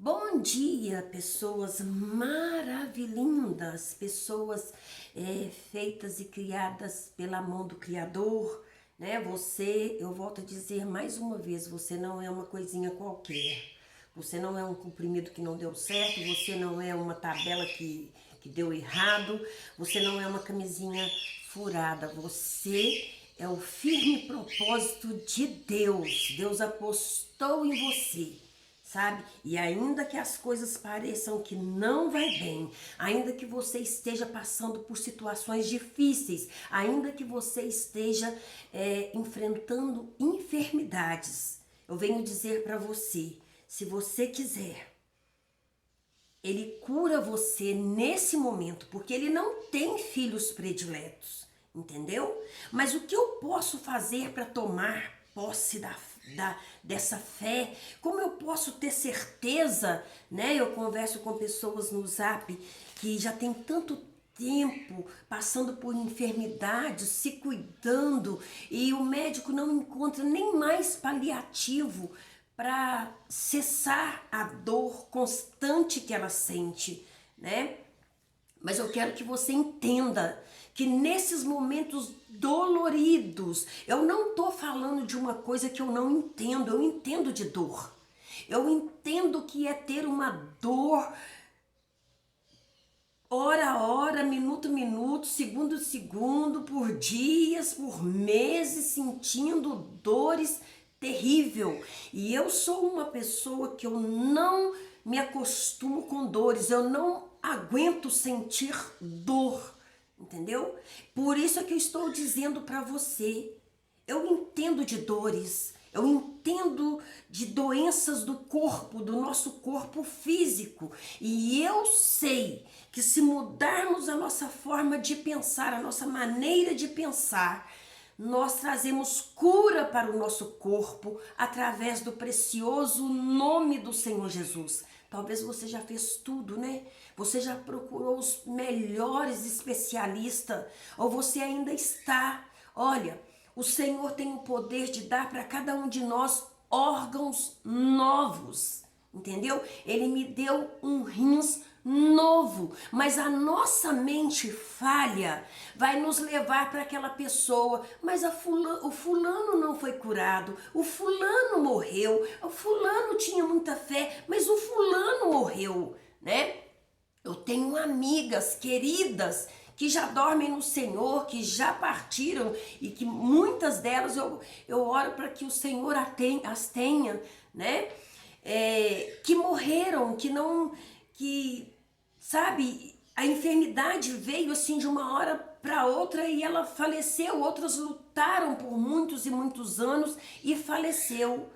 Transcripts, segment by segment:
Bom dia, pessoas maravilhindas, pessoas feitas e criadas pela mão do Criador, né? Você, eu volto a dizer mais uma vez, você não é uma coisinha qualquer. Você não é um comprimido que não deu certo, você não é uma tabela que deu errado, você não é uma camisinha furada, você é o firme propósito de Deus. Deus apostou em você, sabe? E ainda que as coisas pareçam que não vai bem, ainda que você esteja passando por situações difíceis, ainda que você esteja enfrentando enfermidades, eu venho dizer para você, se você quiser, ele cura você nesse momento, porque ele não tem filhos prediletos, entendeu? Mas o que eu posso fazer para tomar posse dessa fé? Como eu posso ter certeza, né? Eu converso com pessoas no Zap que já tem tanto tempo passando por enfermidades, se cuidando, e o médico não encontra nem mais paliativo para cessar a dor constante que ela sente, né? Mas eu quero que você entenda que nesses momentos doloridos, eu não tô falando de uma coisa que eu não entendo, eu entendo de dor. Eu entendo que é ter uma dor hora a hora, minuto a minuto, segundo a segundo, por dias, por meses, sentindo dores terrível. E eu sou uma pessoa que eu não me acostumo com dores, eu não aguento sentir dor, entendeu? Por isso é que eu estou dizendo para você, eu entendo de dores, eu entendo de doenças do corpo, do nosso corpo físico. E eu sei que se mudarmos a nossa forma de pensar, a nossa maneira de pensar, nós trazemos cura para o nosso corpo através do precioso nome do Senhor Jesus. Talvez você já fez tudo, né? Você já procurou os melhores especialistas, ou você ainda está. Olha, o Senhor tem o poder de dar para cada um de nós órgãos novos, entendeu? Ele me deu um rins novo, mas a nossa mente falha vai nos levar para aquela pessoa, mas o fulano não foi curado, o fulano morreu, o fulano tinha muita fé, mas o fulano morreu, né? Eu tenho amigas queridas que já dormem no Senhor, que já partiram e que muitas delas eu oro para que o Senhor as tenha, né? Que morreram, que não, que, sabe, a enfermidade veio assim de uma hora para outra e ela faleceu. Outras lutaram por muitos e muitos anos e faleceu.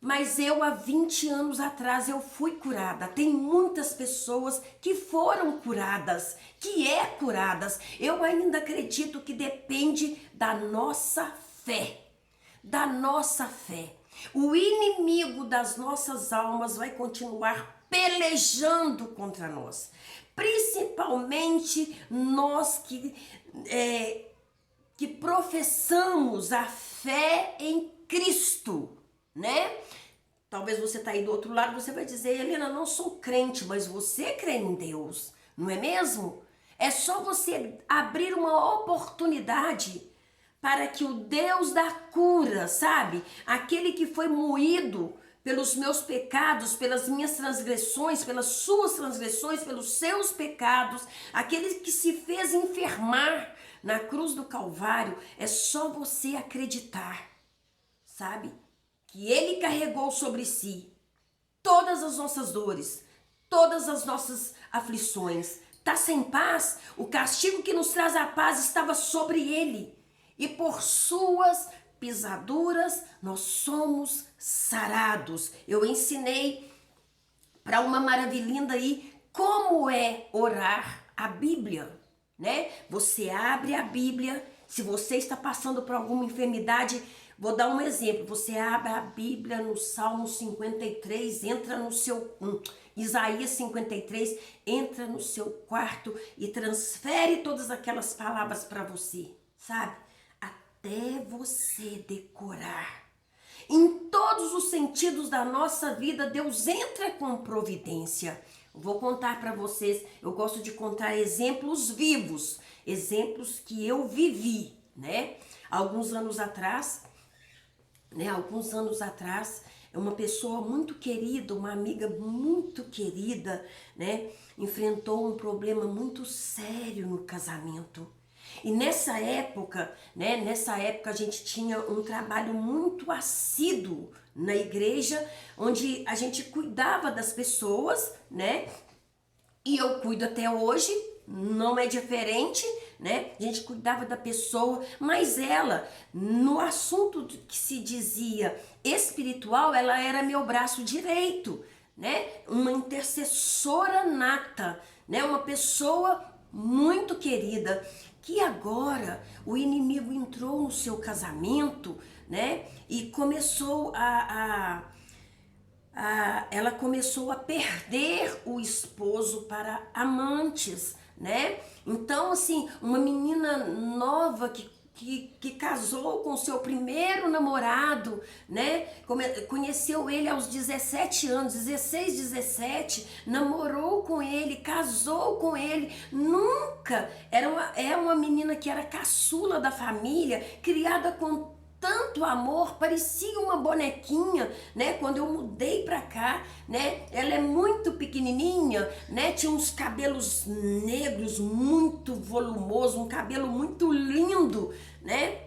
Mas eu, há 20 anos atrás, eu fui curada. Tem muitas pessoas que foram curadas, que curadas. Eu ainda acredito que depende da nossa fé. Da nossa fé. O inimigo das nossas almas vai continuar pelejando contra nós. Principalmente nós que professamos a fé em Cristo, né? Talvez você tá aí do outro lado, você vai dizer, Helena, não sou crente, mas você crê em Deus, não é mesmo? É só você abrir uma oportunidade para que o Deus da cura, sabe? Aquele que foi moído pelos meus pecados, pelas minhas transgressões, pelas suas transgressões, pelos seus pecados, aquele que se fez enfermar na cruz do Calvário, é só você acreditar, sabe? Que ele carregou sobre si todas as nossas dores, todas as nossas aflições. Tá sem paz? O castigo que nos traz a paz estava sobre ele. E por suas pisaduras nós somos sarados. Eu ensinei para uma maravilhinda aí como é orar a Bíblia, né? Você abre a Bíblia, se você está passando por alguma enfermidade, vou dar um exemplo, você abre a Bíblia no Salmo 53, entra no seu Isaías 53, entra no seu quarto e transfere todas aquelas palavras para você, sabe? Até você decorar. Em todos os sentidos da nossa vida, Deus entra com providência. Vou contar para vocês, eu gosto de contar exemplos vivos, exemplos que eu vivi, né? Alguns anos atrás, uma pessoa muito querida, uma amiga muito querida, né, enfrentou um problema muito sério no casamento. E nessa época a gente tinha um trabalho muito assíduo na igreja, onde a gente cuidava das pessoas, né? E eu cuido até hoje, não é diferente, né? A gente cuidava da pessoa, mas ela, no assunto que se dizia espiritual, ela era meu braço direito, né? Uma intercessora nata, né? Uma pessoa muito querida, que agora o inimigo entrou no seu casamento, né? E começou ela começou a perder o esposo para amantes, né? Então, assim, uma menina nova que casou com seu primeiro namorado, né? Conheceu ele aos 17 anos, 16, 17, namorou com ele, casou com ele, nunca. Era uma menina que era caçula da família, criada com tanto amor, parecia uma bonequinha, né? Quando eu mudei pra cá, né? Ela é muito pequenininha, né? Tinha uns cabelos negros muito volumoso, um cabelo muito lindo, né?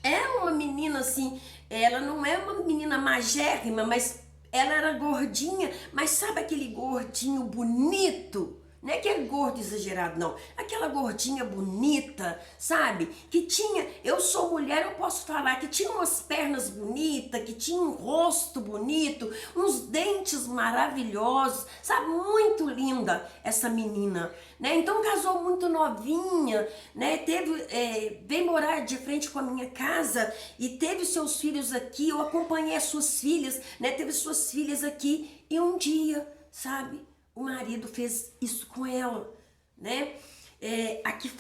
Era uma menina assim, ela não é uma menina magérrima, mas ela era gordinha, mas sabe aquele gordinho bonito? Não é que é gordo exagerado, não. Aquela gordinha bonita, sabe? Que tinha, eu sou mulher, eu posso falar que tinha umas pernas bonitas, que tinha um rosto bonito, uns dentes maravilhosos, sabe? Muito linda essa menina, né? Então casou muito novinha, né? Veio morar de frente com a minha casa e teve seus filhos aqui. Eu acompanhei as suas filhas, né? Teve suas filhas aqui e um dia, sabe? O marido fez isso com ela, né? Aqui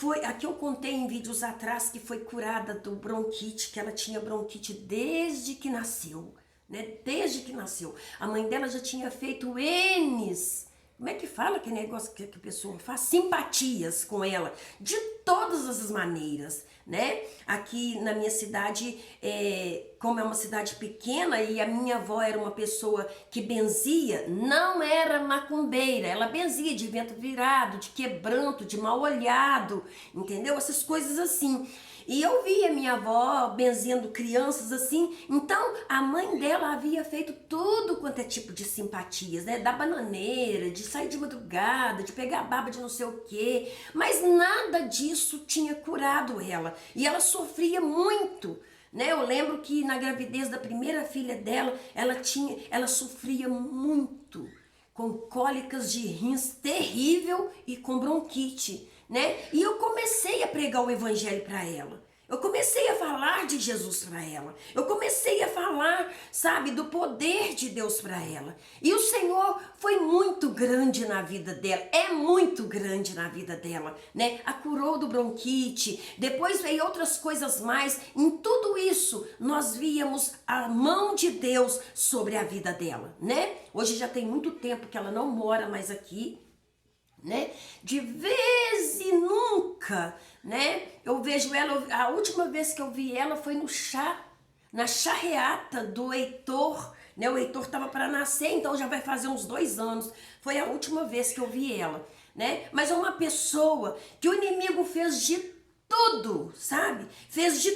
eu contei em vídeos atrás que foi curada do bronquite, que ela tinha bronquite desde que nasceu, né? Desde que nasceu. A mãe dela já tinha feito N's. Como é que fala que negócio que a pessoa faz? Simpatias com ela, de todas as maneiras, né? Aqui na minha cidade, como é uma cidade pequena e a minha avó era uma pessoa que benzia, não era macumbeira, ela benzia de vento virado, de quebranto, de mal olhado, entendeu? Essas coisas assim. E eu via minha avó benzendo crianças assim, então a mãe dela havia feito tudo quanto é tipo de simpatias, né? Da bananeira, de sair de madrugada, de pegar baba de não sei o quê, mas nada disso tinha curado ela. E ela sofria muito, né? Eu lembro que na gravidez da primeira filha dela, ela sofria muito com cólicas de rins terrível e com bronquite, né? E eu comecei a pregar o evangelho para ela. Eu comecei a falar de Jesus para ela. Eu comecei a falar, sabe, do poder de Deus para ela. E o Senhor foi muito grande na vida dela. É muito grande na vida dela, né? A curou do bronquite. Depois veio outras coisas mais. Em tudo isso, nós víamos a mão de Deus sobre a vida dela, né? Hoje já tem muito tempo que ela não mora mais aqui, né? De vez em nunca, né? Eu vejo ela, a última vez que eu vi ela foi na charreata do Heitor, né? O Heitor estava para nascer, então já vai fazer uns 2 anos. Foi a última vez que eu vi ela, né? Mas é uma pessoa que o inimigo fez de tudo, sabe? Fez de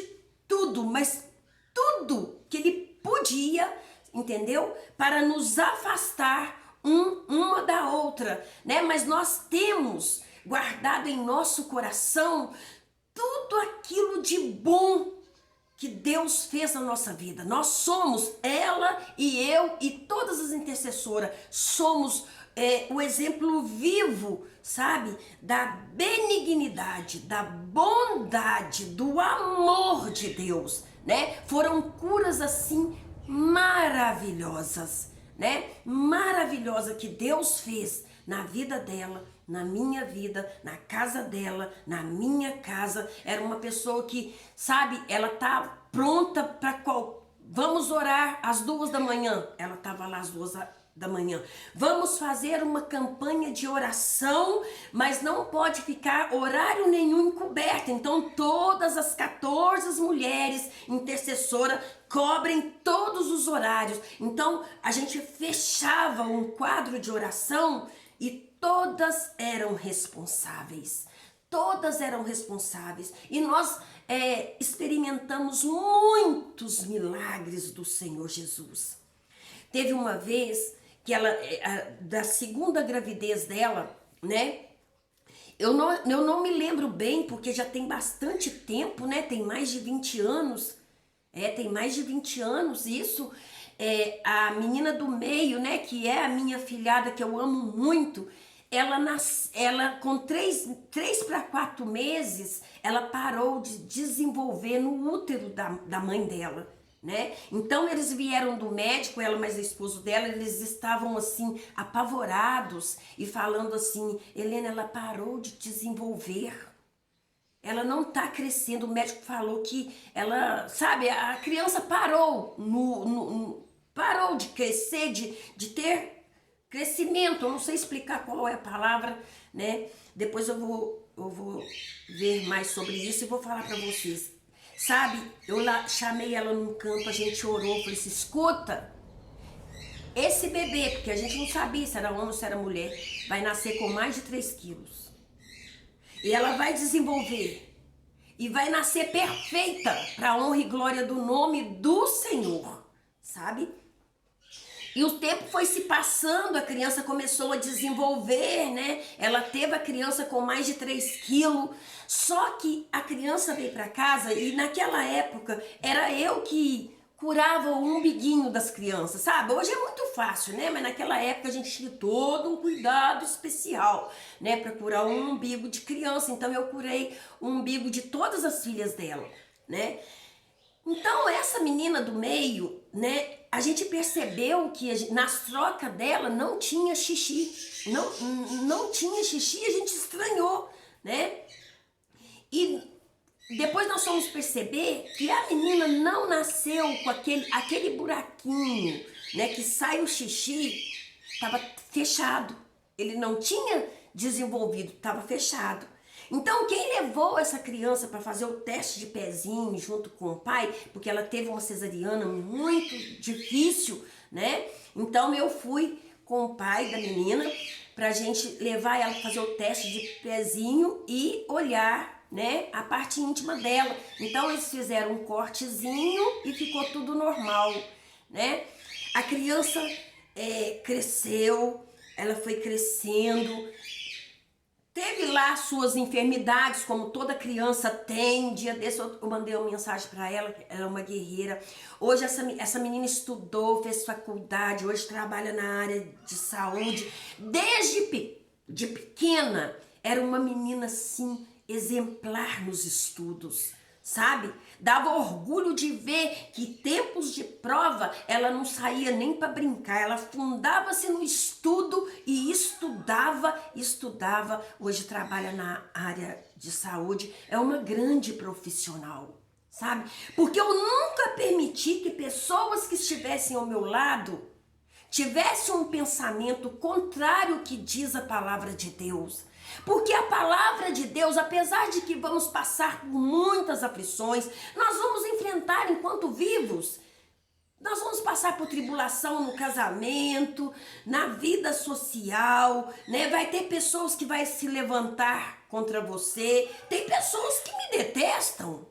tudo, mas tudo que ele podia, entendeu? Para nos afastar uma da outra, né? Mas nós temos guardado em nosso coração tudo aquilo de bom que Deus fez na nossa vida. Nós somos, ela e eu e todas as intercessoras, somos o exemplo vivo, sabe? Da benignidade, da bondade, do amor de Deus, né? Foram curas assim maravilhosas, né? Maravilhosa que Deus fez na vida dela, na minha vida, na casa dela, na minha casa. Era uma pessoa que, sabe, ela tá pronta para Vamos orar às 2 da manhã. Ela estava lá às 2 da manhã. Vamos fazer uma campanha de oração, mas não pode ficar horário nenhum encoberto. Então todas as 14 mulheres intercessoras cobrem todos os horários. Então a gente fechava um quadro de oração e todas eram responsáveis. Todas eram responsáveis. E nós experimentamos muitos milagres do Senhor Jesus. Teve uma vez que ela, da segunda gravidez dela, né? Eu não me lembro bem, porque já tem bastante tempo, né? Tem mais de 20 anos. Tem mais de 20 anos isso. A menina do meio, né? Que é a minha filhada, que eu amo muito. Ela com 3 para 4 meses, ela parou de desenvolver no útero da mãe dela, né? Então eles vieram do médico, ela mais o esposo dela, eles estavam assim apavorados e falando assim: Helena, ela parou de desenvolver, ela não tá crescendo. O médico falou que ela, sabe, a criança parou parou de crescer, de ter crescimento. Eu não sei explicar qual é a palavra, né? Depois eu vou ver mais sobre isso e vou falar para vocês. Sabe, eu chamei ela num canto, a gente orou, falei assim: escuta, esse bebê, porque a gente não sabia se era homem ou se era mulher, vai nascer com mais de 3 quilos. E ela vai desenvolver e vai nascer perfeita para a honra e glória do nome do Senhor, sabe? E o tempo foi se passando, a criança começou a desenvolver, né? Ela teve a criança com mais de 3 quilos. Só que a criança veio para casa e naquela época era eu que curava o umbiguinho das crianças, sabe? Hoje é muito fácil, né? Mas naquela época a gente tinha todo um cuidado especial, né? Para curar um umbigo de criança. Então eu curei o umbigo de todas as filhas dela, né? Então essa menina do meio, né? A gente percebeu que nas trocas dela não tinha xixi. Não tinha xixi, a gente estranhou, né? E depois nós fomos perceber que a menina não nasceu com aquele buraquinho, né? Que sai o xixi, estava fechado. Ele não tinha desenvolvido, estava fechado. Então quem levou essa criança para fazer o teste de pezinho junto com o pai, porque ela teve uma cesariana muito difícil, né? Então eu fui com o pai da menina pra gente levar ela para fazer o teste de pezinho e olhar, né, a parte íntima dela. Então eles fizeram um cortezinho e ficou tudo normal, né? A criança cresceu, ela foi crescendo. Teve lá suas enfermidades, como toda criança tem. Um dia desse eu mandei uma mensagem para ela, que ela é uma guerreira. Hoje essa menina estudou, fez faculdade, hoje trabalha na área de saúde. Desde de pequena, era uma menina assim, exemplar nos estudos, sabe? Dava orgulho de ver que tempos de prova ela não saía nem para brincar, ela fundava-se no estudo e estudava. Hoje trabalha na área de saúde, é uma grande profissional, sabe? Porque eu nunca permiti que pessoas que estivessem ao meu lado tivessem um pensamento contrário ao que diz a palavra de Deus. Porque a palavra de Deus, apesar de que vamos passar por muitas aflições, nós vamos enfrentar enquanto vivos. Nós vamos passar por tribulação no casamento, na vida social, né? Vai ter pessoas que vai se levantar contra você, tem pessoas que me detestam,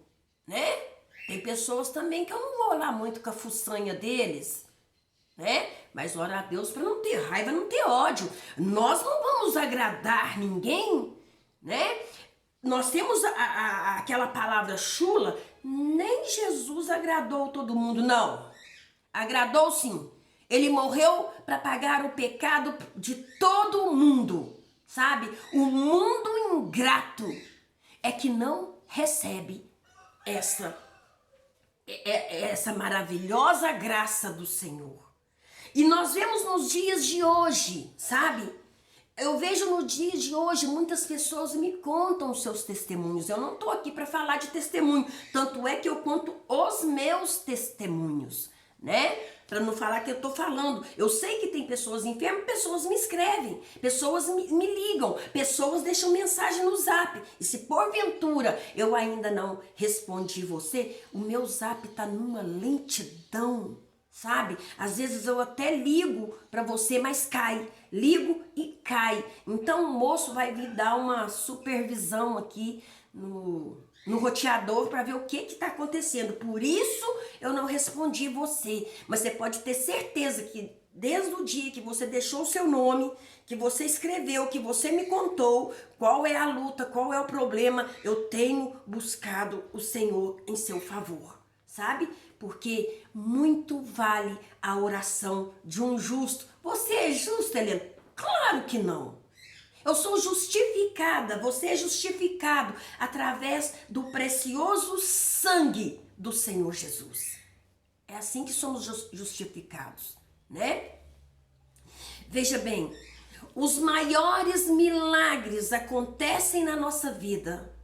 né? Tem pessoas também que eu não vou lá muito com a fuçanha deles, né? Mas ora a Deus para não ter raiva, não ter ódio. Nós não vamos agradar ninguém, né? Nós temos aquela palavra chula, nem Jesus agradou todo mundo, não. Agradou sim. Ele morreu para pagar o pecado de todo mundo, sabe? O mundo ingrato é que não recebe essa maravilhosa graça do Senhor. E nós vemos nos dias de hoje, sabe? Eu vejo no dia de hoje muitas pessoas me contam os seus testemunhos. Eu não estou aqui para falar de testemunho, tanto é que eu conto os meus testemunhos, né? Para não falar que eu estou falando. Eu sei que tem pessoas enfermas, pessoas me escrevem, pessoas me ligam, pessoas deixam mensagem no zap. E se porventura eu ainda não respondi você, o meu zap tá numa lentidão, sabe? Às vezes eu até ligo para você, mas cai. Ligo e cai. Então o moço vai vir dar uma supervisão aqui no roteador para ver o que está acontecendo. Por isso eu não respondi você. Mas você pode ter certeza que desde o dia que você deixou o seu nome, que você escreveu, que você me contou qual é a luta, qual é o problema, eu tenho buscado o Senhor em seu favor, sabe? Porque muito vale a oração de um justo. Você é justo, Helena? Claro que não. Eu sou justificada, você é justificado através do precioso sangue do Senhor Jesus. É assim que somos justificados, né? Veja bem, os maiores milagres acontecem na nossa vida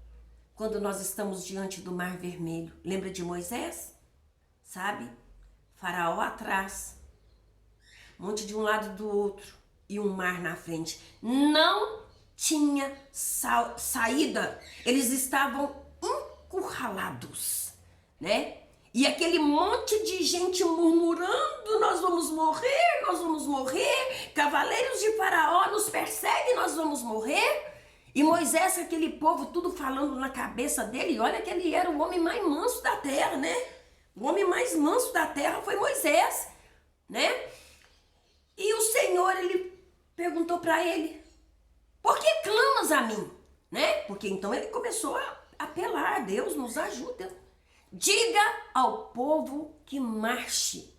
quando nós estamos diante do Mar Vermelho. Lembra de Moisés? Sabe? Faraó atrás, monte de um lado do outro e um mar na frente. Não tinha saída. Eles estavam encurralados, né? E aquele monte de gente murmurando, nós vamos morrer, nós vamos morrer. Cavaleiros de Faraó nos perseguem, nós vamos morrer. E Moisés, aquele povo, tudo falando na cabeça dele. E olha que ele era o homem mais manso da terra, né? O homem mais manso da terra foi Moisés, né? E o Senhor, ele perguntou para ele, por que clamas a mim? Né? Porque então ele começou a apelar, Deus nos ajuda. Diga ao povo que marche.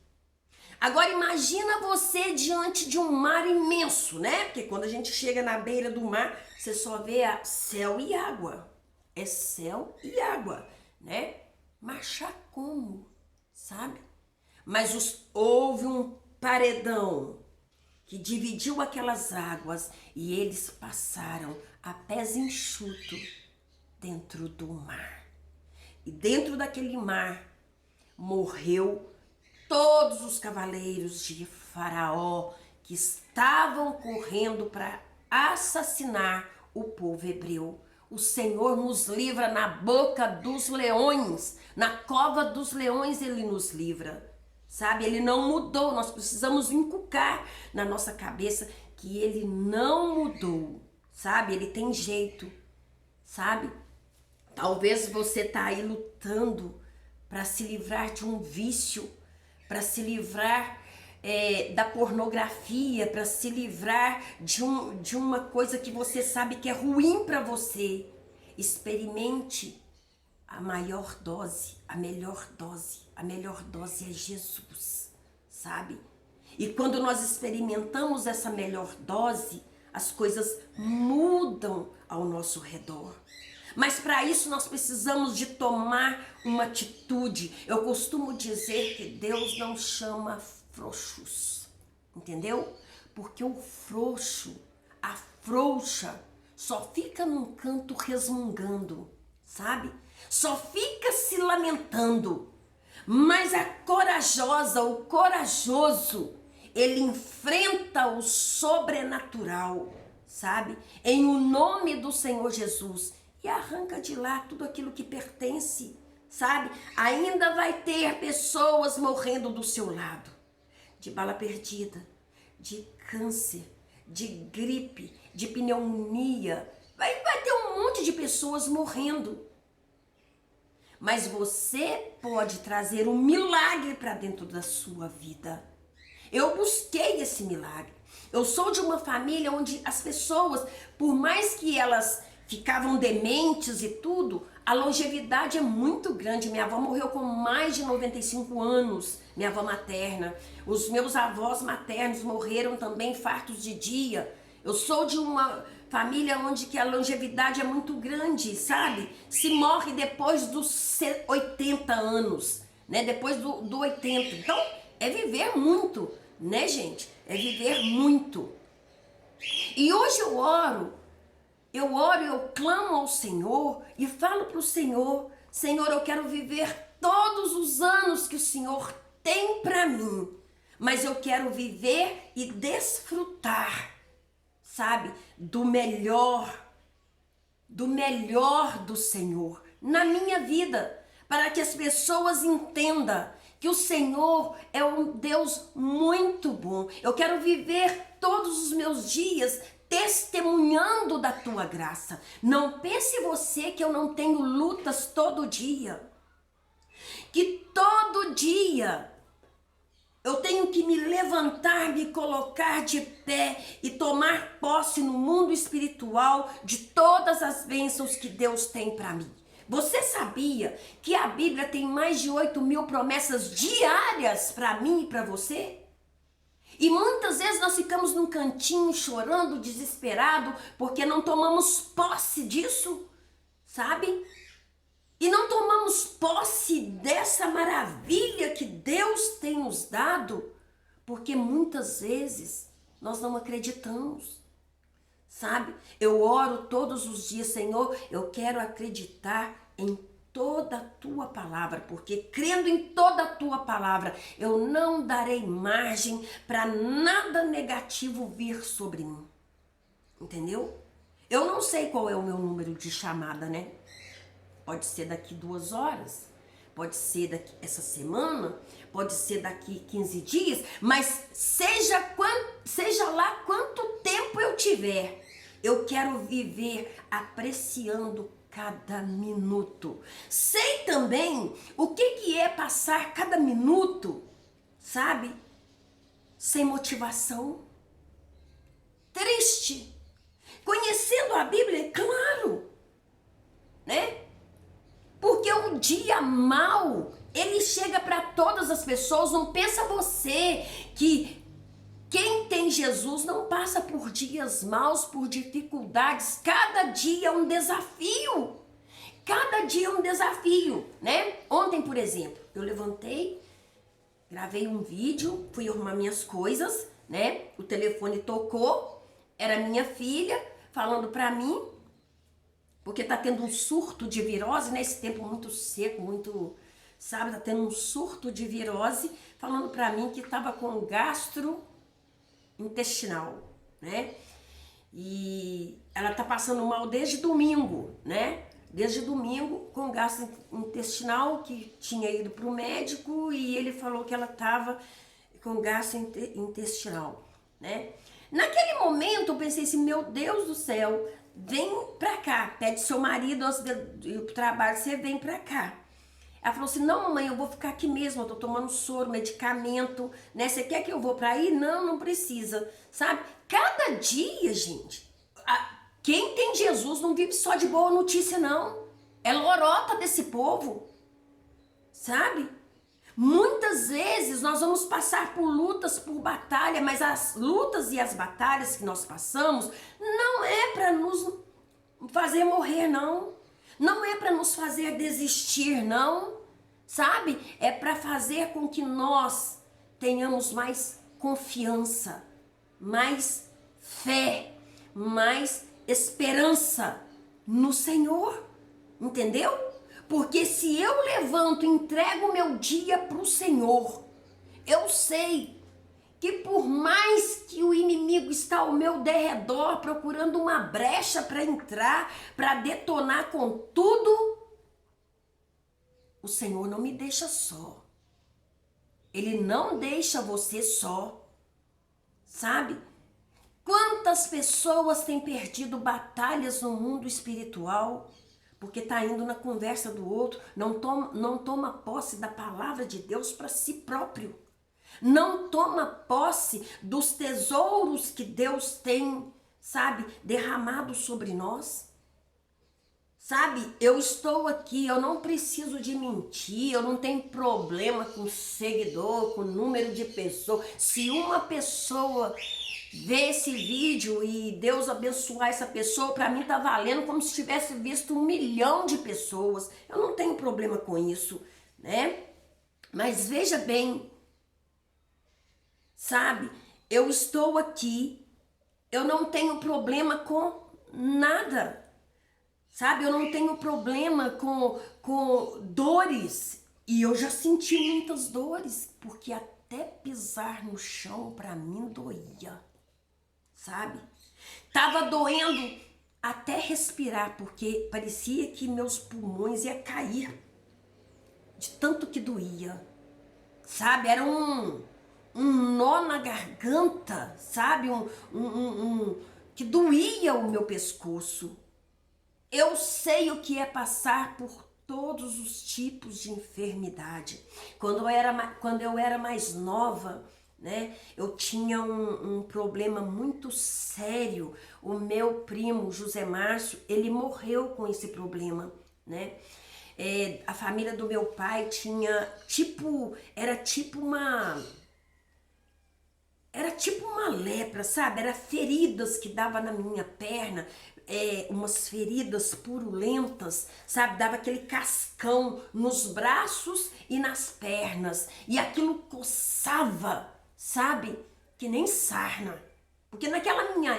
Agora imagina você diante de um mar imenso, né? Porque quando a gente chega na beira do mar, você só vê céu e água. É céu e água, né? Marchar como, sabe? Mas houve um paredão que dividiu aquelas águas e eles passaram a pés enxutos dentro do mar. E dentro daquele mar morreu todos os cavaleiros de Faraó que estavam correndo para assassinar o povo hebreu. O Senhor nos livra na boca dos leões, na cova dos leões ele nos livra, sabe? Ele não mudou, nós precisamos inculcar na nossa cabeça que ele não mudou, sabe? Ele tem jeito, sabe? Talvez você tá aí lutando para se livrar de um vício, para se livrar da pornografia, para se livrar de uma coisa que você sabe que é ruim para você. Experimente a maior dose, a melhor dose. A melhor dose é Jesus, sabe? E quando nós experimentamos essa melhor dose, as coisas mudam ao nosso redor. Mas para isso nós precisamos de tomar uma atitude. Eu costumo dizer que Deus não chama frouxos, entendeu? Porque o frouxo, a frouxa, só fica num canto resmungando, sabe? Só fica se lamentando. Mas a corajosa, o corajoso, ele enfrenta o sobrenatural, sabe? Em o nome do Senhor Jesus. E arranca de lá tudo aquilo que pertence, sabe? Ainda vai ter pessoas morrendo do seu lado. De bala perdida, de câncer, de gripe, de pneumonia. Vai ter um monte de pessoas morrendo. Mas você pode trazer um milagre para dentro da sua vida. Eu busquei esse milagre. Eu sou de uma família onde as pessoas, por mais que elas ficavam dementes e tudo, a longevidade é muito grande. Minha avó morreu com mais de 95 anos, minha avó materna. Os meus avós maternos morreram também fartos de dia. Eu sou de uma família onde que a longevidade é muito grande, sabe? Se morre depois dos 80 anos, né? Depois do 80. Então, é viver muito, né, gente? É viver muito. E hoje eu oro, eu clamo ao Senhor e falo para o Senhor: Senhor, eu quero viver todos os anos que o Senhor tem para mim, mas eu quero viver e desfrutar, sabe, do melhor do Senhor na minha vida, para que as pessoas entendam que o Senhor é um Deus muito bom. Eu quero viver todos os meus dias testemunhando da tua graça. Não pense você que eu não tenho lutas todo dia, que todo dia eu tenho que me levantar, me colocar de pé e tomar posse no mundo espiritual de todas as bênçãos que Deus tem para mim. Você sabia que a Bíblia tem mais de 8.000 promessas diárias para mim e para você? E muitas vezes nós ficamos num cantinho chorando, desesperado, porque não tomamos posse disso, sabe? E não tomamos posse dessa maravilha que Deus tem nos dado, porque muitas vezes nós não acreditamos, sabe? Eu oro todos os dias: Senhor, eu quero acreditar em toda a tua palavra, porque crendo em toda a tua palavra, eu não darei margem para nada negativo vir sobre mim, entendeu? Eu não sei qual é o meu número de chamada, né? Pode ser daqui 2 horas, pode ser daqui essa semana, pode ser daqui 15 dias, mas seja lá quanto tempo eu tiver, eu quero viver apreciando cada minuto. Sei também o que é passar cada minuto, sabe, sem motivação, triste. Conhecendo a Bíblia, é claro, né? Porque o dia mau, ele chega para todas as pessoas. Não pensa você que quem tem Jesus não passa por dias maus, por dificuldades. Cada dia é um desafio. Cada dia é um desafio, né? Ontem, por exemplo, eu levantei, gravei um vídeo, fui arrumar minhas coisas, né? O telefone tocou, era minha filha falando para mim, porque tá tendo um surto de virose, né? Esse tempo muito seco, muito, sabe? Tá tendo um surto de virose, falando pra mim que tava com gastrointestinal, né? E ela tá passando mal desde domingo, né? Desde domingo com gastrointestinal, que tinha ido pro médico e ele falou que ela tava com gastrointestinal, né? Naquele momento eu pensei assim: meu Deus do céu, vem pra cá, pede seu marido antes de ir pro trabalho, você vem pra cá. Ela falou assim: não, mamãe, eu vou ficar aqui mesmo, eu tô tomando soro, medicamento, né? Você quer que eu vou pra aí? Não, não precisa, sabe? Cada dia, gente, quem tem Jesus não vive só de boa notícia, não. É lorota desse povo, sabe? Muitas vezes nós vamos passar por lutas, por batalha, mas as lutas e as batalhas que nós passamos não é para nos fazer morrer, não. Não é para nos fazer desistir, não. Sabe? É para fazer com que nós tenhamos mais confiança, mais fé, mais esperança no Senhor. Entendeu? Porque se eu levanto e entrego o meu dia para o Senhor, eu sei que por mais que o inimigo está ao meu derredor procurando uma brecha para entrar, para detonar com tudo, o Senhor não me deixa só. Ele não deixa você só, sabe? Quantas pessoas têm perdido batalhas no mundo espiritual porque está indo na conversa do outro, não toma posse da palavra de Deus para si próprio. Não toma posse dos tesouros que Deus tem, sabe, derramado sobre nós. Sabe, eu estou aqui, eu não preciso de mentir, eu não tenho problema com seguidor, com número de pessoas. Se uma pessoa ver esse vídeo e Deus abençoar essa pessoa, para mim tá valendo como se tivesse visto 1 milhão de pessoas. Eu não tenho problema com isso, né? Mas veja bem, sabe, eu estou aqui Eu não tenho problema com nada, sabe? Eu não tenho problema com dores. E eu já senti muitas dores, porque até pisar no chão pra mim doía, sabe? Tava doendo até respirar, porque parecia que meus pulmões iam cair de tanto que doía, sabe? Era um nó na garganta, sabe? Que doía o meu pescoço. Eu sei o que é passar por todos os tipos de enfermidade. Quando eu era mais nova, né, eu tinha um problema muito sério. O meu primo, José Márcio, ele morreu com esse problema, né? A família do meu pai tinha era tipo uma lepra, sabe? Era feridas que dava na minha perna, umas feridas purulentas, sabe? Dava aquele cascão nos braços e nas pernas. E aquilo coçava, sabe? Que nem sarna. Porque na minha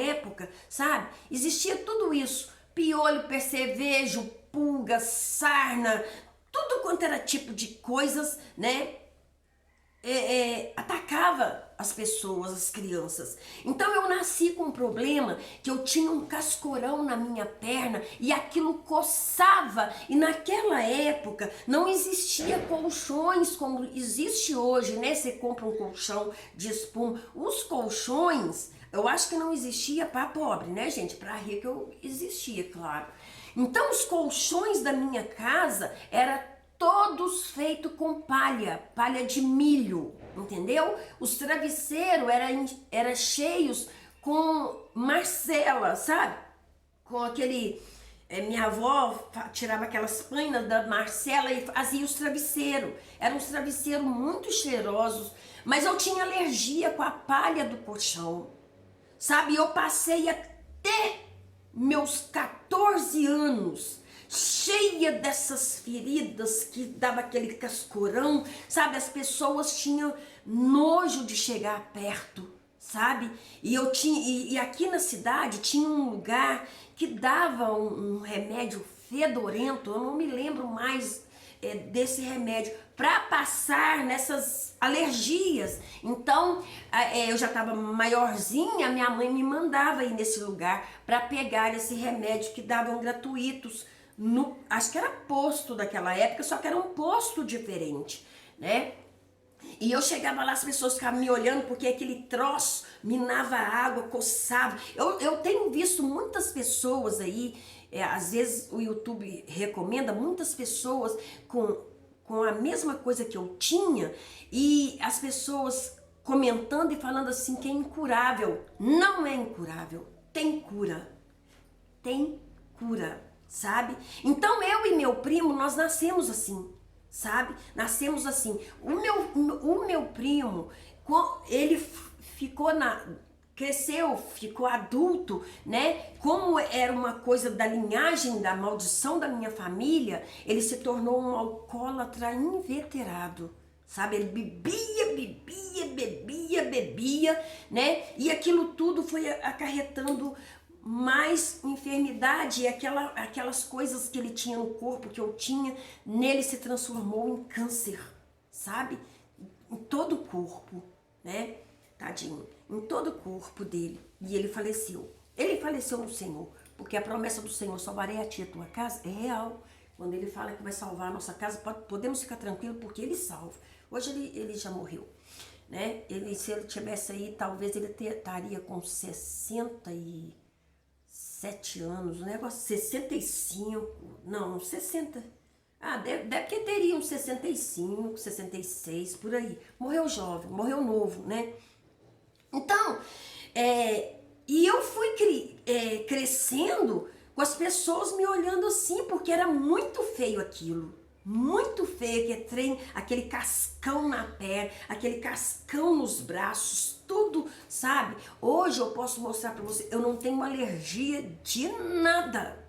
época, sabe? Existia tudo isso. Piolho, percevejo, pulga, sarna, tudo quanto era tipo de coisas, né? Atacava as pessoas, as crianças. Então eu nasci com um problema que eu tinha um cascorão na minha perna e aquilo coçava. E naquela época não existia colchões como existe hoje, né? Você compra um colchão de espuma. Os colchões, eu acho que não existia para pobre, né, gente? Para rico existia, claro. Então os colchões da minha casa era todos feitos com palha de milho, entendeu? Os travesseiros eram cheios com marcela, sabe? Com aquele... minha avó tirava aquelas painas da marcela e fazia os travesseiros. Eram uns travesseiros muito cheirosos, mas eu tinha alergia com a palha do colchão, sabe? Eu passei até meus 14 anos cheia dessas feridas que dava aquele cascorão, sabe? As pessoas tinham nojo de chegar perto, sabe? E aqui na cidade tinha um lugar que dava um remédio fedorento, eu não me lembro mais desse remédio, para passar nessas alergias. Então, eu já estava maiorzinha, minha mãe me mandava ir nesse lugar para pegar esse remédio que davam gratuitos. Acho que era posto daquela época, só que era um posto diferente, né? E eu chegava lá, as pessoas ficavam me olhando porque aquele troço minava a água, coçava. Eu tenho visto muitas pessoas aí, às vezes o YouTube recomenda muitas pessoas com a mesma coisa que eu tinha, e as pessoas comentando e falando assim que é incurável. Não é incurável, tem cura. Tem cura, sabe? Então eu e meu primo, nós nascemos assim, sabe? Nascemos assim. O meu primo, ele cresceu, ficou adulto, né? Como era uma coisa da linhagem, da maldição da minha família, ele se tornou um alcoólatra inveterado, sabe? Ele bebia, né? E aquilo tudo foi acarretando mais enfermidade, e aquelas coisas que ele tinha no corpo, que eu tinha, nele se transformou em câncer, sabe? Em todo o corpo, né? Tadinho, em todo o corpo dele. E ele faleceu. Ele faleceu no Senhor, porque a promessa do Senhor, salvarei a ti a tua casa, é real. Quando ele fala que vai salvar a nossa casa, podemos ficar tranquilos, porque ele salva. Hoje ele já morreu, né? Se ele tivesse aí, talvez ele estaria com 67 anos, o negócio, 65, não, 60. Deve que teria uns 65, 66, por aí. Morreu jovem, morreu novo, né? Então, e eu fui crescendo com as pessoas me olhando assim, porque era muito feio aquilo. Muito feio, aquele cascão na perna, aquele cascão nos braços, tudo, sabe? Hoje eu posso mostrar pra você, eu não tenho alergia de nada.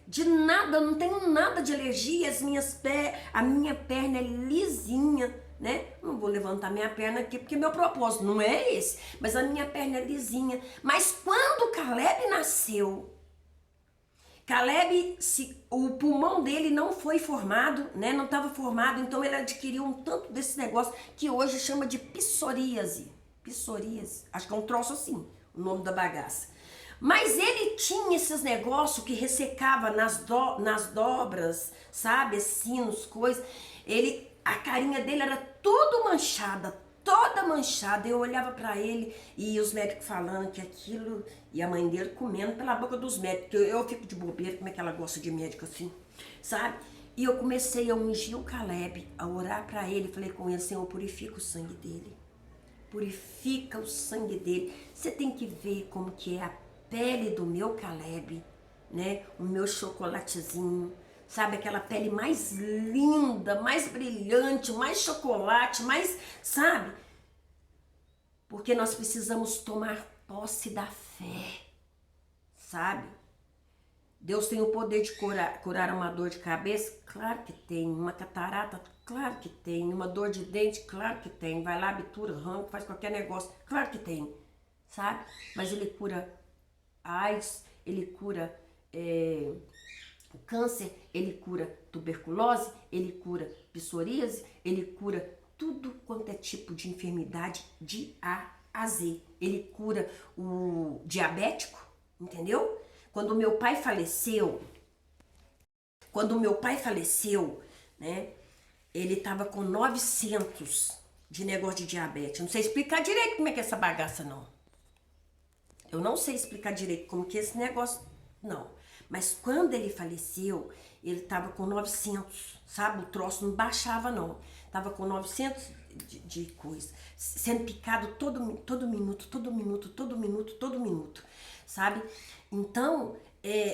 De nada, eu não tenho nada de alergia, a minha perna é lisinha, né? Não vou levantar minha perna aqui porque meu propósito não é esse, mas a minha perna é lisinha. Mas quando Caleb nasceu, Caleb, o pulmão dele não foi formado, né? Não estava formado, então ele adquiriu um tanto desse negócio que hoje chama de psoríase. Psoríase, acho que é um troço assim, o nome da bagaça. Mas ele tinha esses negócios que ressecava nas dobras, sabe? Sinos, coisas. A carinha dele era toda manchada. Eu olhava pra ele e os médicos falando que aquilo, e a mãe dele comendo pela boca dos médicos. Eu fico de bobeira, como é que ela gosta de médico assim, sabe? E eu comecei a ungir o Caleb, a orar pra ele. Falei com ele, Senhor, purifica o sangue dele. Purifica o sangue dele. Você tem que ver como que é a pele do meu Caleb, né? O meu chocolatezinho, sabe? Aquela pele mais linda, mais brilhante, mais chocolate, mais, sabe? Porque nós precisamos tomar posse da fé, sabe? Deus tem o poder de curar uma dor de cabeça? Claro que tem. Uma catarata? Claro que tem. Uma dor de dente? Claro que tem. Vai lá, abitura, arranca, faz qualquer negócio? Claro que tem, sabe? Mas ele cura AIDS, ele cura câncer, ele cura tuberculose, ele cura psoríase, ele cura tudo quanto é tipo de enfermidade de A a Z. Ele cura o diabético, entendeu? Quando meu pai faleceu, né, ele tava com 900 de negócio de diabetes. Eu não sei explicar direito como é que é essa bagaça, não. Eu não sei explicar direito como que é esse negócio, não. Mas quando ele faleceu, ele tava com 900, sabe? O troço não baixava, não. Tava com 900 de coisa. Sendo picado todo minuto, sabe? Então,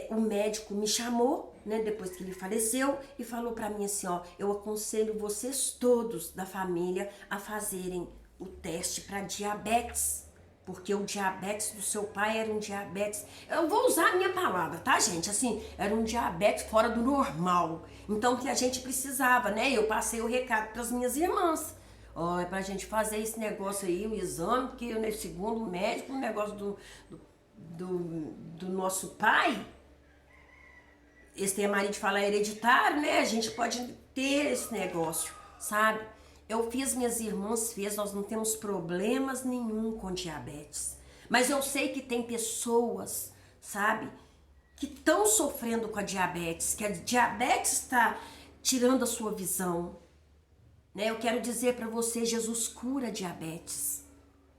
o médico me chamou, né, depois que ele faleceu, e falou pra mim assim, ó, eu aconselho vocês todos da família a fazerem o teste para diabetes, porque o diabetes do seu pai era um diabetes, eu vou usar a minha palavra, tá, gente? Assim, era um diabetes fora do normal. Então, que a gente precisava, né? Eu passei o recado para as minhas irmãs. Ó, é pra gente fazer esse negócio aí, o exame, porque, né, segundo o médico, o negócio do nosso pai, esse tem a mania de falar hereditário, né? A gente pode ter esse negócio, sabe? Eu fiz, minhas irmãs fez, nós não temos problemas nenhum com diabetes. Mas eu sei que tem pessoas, sabe, que estão sofrendo com a diabetes, que a diabetes está tirando a sua visão, né? Eu quero dizer para você, Jesus cura a diabetes.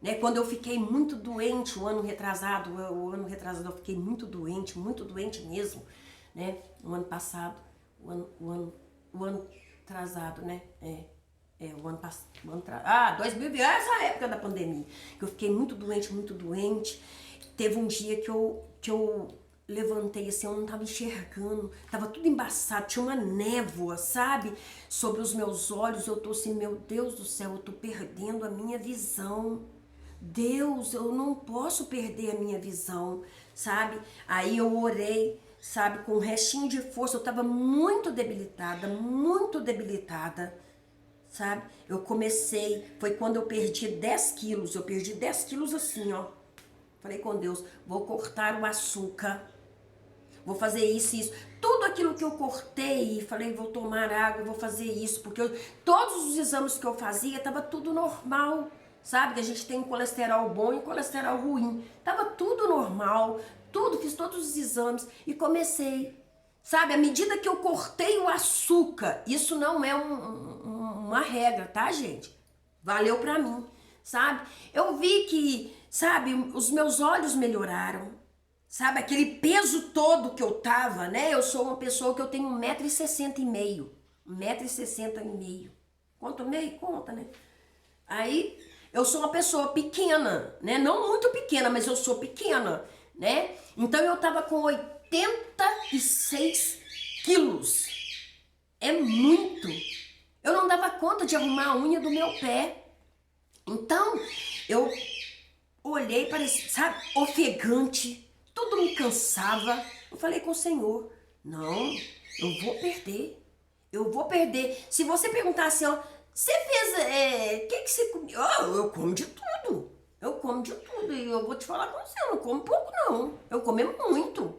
Né? Quando eu fiquei muito doente, o ano retrasado eu fiquei muito doente mesmo, né? O ano passado, o ano atrasado, né? 2020, essa época da pandemia, que eu fiquei muito doente. Teve um dia que eu levantei assim, eu não tava enxergando, tava tudo embaçado, tinha uma névoa, sabe? Sobre os meus olhos, eu tô assim, meu Deus do céu, eu tô perdendo a minha visão. Deus, eu não posso perder a minha visão, sabe? Aí eu orei, sabe, com um restinho de força, eu tava muito debilitada, sabe? Eu comecei, foi quando eu perdi 10 quilos, assim, ó. Falei com Deus, vou cortar o açúcar, vou fazer isso e isso. Tudo aquilo que eu cortei, falei, vou tomar água, vou fazer isso, porque todos os exames que eu fazia, tava tudo normal, sabe? Que a gente tem colesterol bom e colesterol ruim. Tava tudo normal, fiz todos os exames e comecei. Sabe, à medida que eu cortei o açúcar, isso não é uma regra, tá, gente? Valeu pra mim, sabe? Eu vi que, sabe, os meus olhos melhoraram, sabe? Aquele peso todo que eu tava, né? Eu sou uma pessoa que eu tenho 1,60 m, 1,60 m. Quanto meio? Conta, né? Aí, eu sou uma pessoa pequena, né? Não muito pequena, mas eu sou pequena, né? Então, eu tava com 86 quilos. É muito. Eu não dava conta de arrumar a unha do meu pé. Então, eu olhei, parecia, sabe, ofegante. Tudo me cansava. Eu falei com o Senhor, não, eu vou perder. Se você perguntar assim, ó, Você fez, o que que você comeu? Ah, eu como de tudo. Eu como de tudo. E eu vou te falar com você, eu não como pouco não. Eu como muito.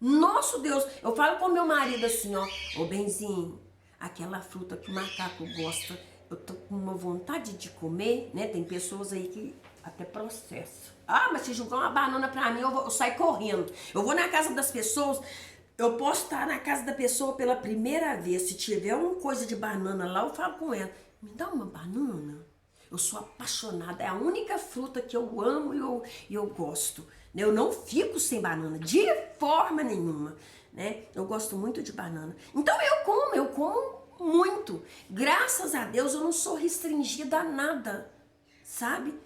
Nosso Deus, eu falo com meu marido assim, ó, ô Benzinho, aquela fruta que o macaco gosta, eu tô com uma vontade de comer, né? Tem pessoas aí que até processam. Ah, mas se jogar uma banana pra mim, eu saio correndo. Eu vou na casa das pessoas, eu posso estar na casa da pessoa pela primeira vez. Se tiver uma coisa de banana lá, eu falo com ela, me dá uma banana? Eu sou apaixonada, é a única fruta que eu amo e eu gosto. Né? Eu não fico sem banana, de forma nenhuma. Né? Eu gosto muito de banana. Então eu como muito. Graças a Deus eu não sou restringida a nada, sabe?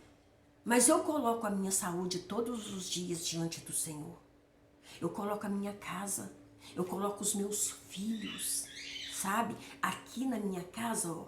Mas eu coloco a minha saúde todos os dias diante do Senhor. Eu coloco a minha casa, eu coloco os meus filhos, sabe? Aqui na minha casa, ó.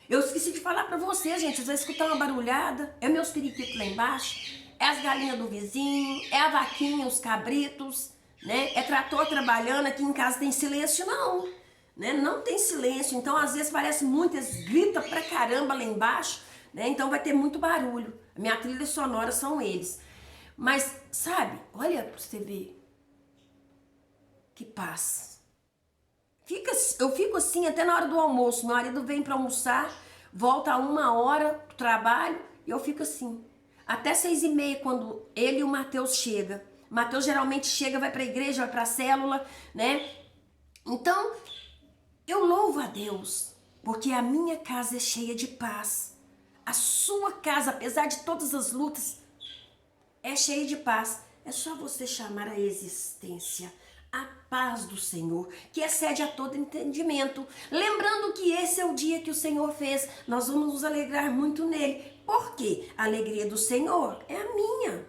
Eu esqueci de falar pra você, gente, vocês vão escutar uma barulhada, é meus periquitos lá embaixo, é as galinhas do vizinho, é a vaquinha, os cabritos, né? É trator trabalhando, aqui em casa tem silêncio não, né? Não tem silêncio, então às vezes parece muito, eles gritam pra caramba lá embaixo, né? Então vai ter muito barulho. A minha trilha sonora são eles. Mas, sabe, olha pra você ver, que paz. Eu fico assim até na hora do almoço. Meu marido vem para almoçar, volta a 1 hora do trabalho e eu fico assim. Até 6h30 quando ele e o Mateus chegam. O Mateus geralmente chega, vai para a igreja, vai para a célula, né? Então, eu louvo a Deus, porque a minha casa é cheia de paz. A sua casa, apesar de todas as lutas, é cheia de paz. É só você chamar a existência a paz do Senhor, que excede a todo entendimento. Lembrando que esse é o dia que o Senhor fez, nós vamos nos alegrar muito nele. Por quê? A alegria do Senhor é a minha,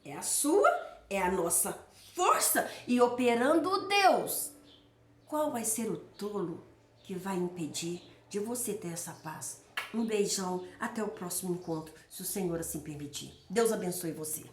é a sua, é a nossa força. E operando Deus, qual vai ser o tolo que vai impedir de você ter essa paz? Um beijão, até o próximo encontro, se o Senhor assim permitir. Deus abençoe você.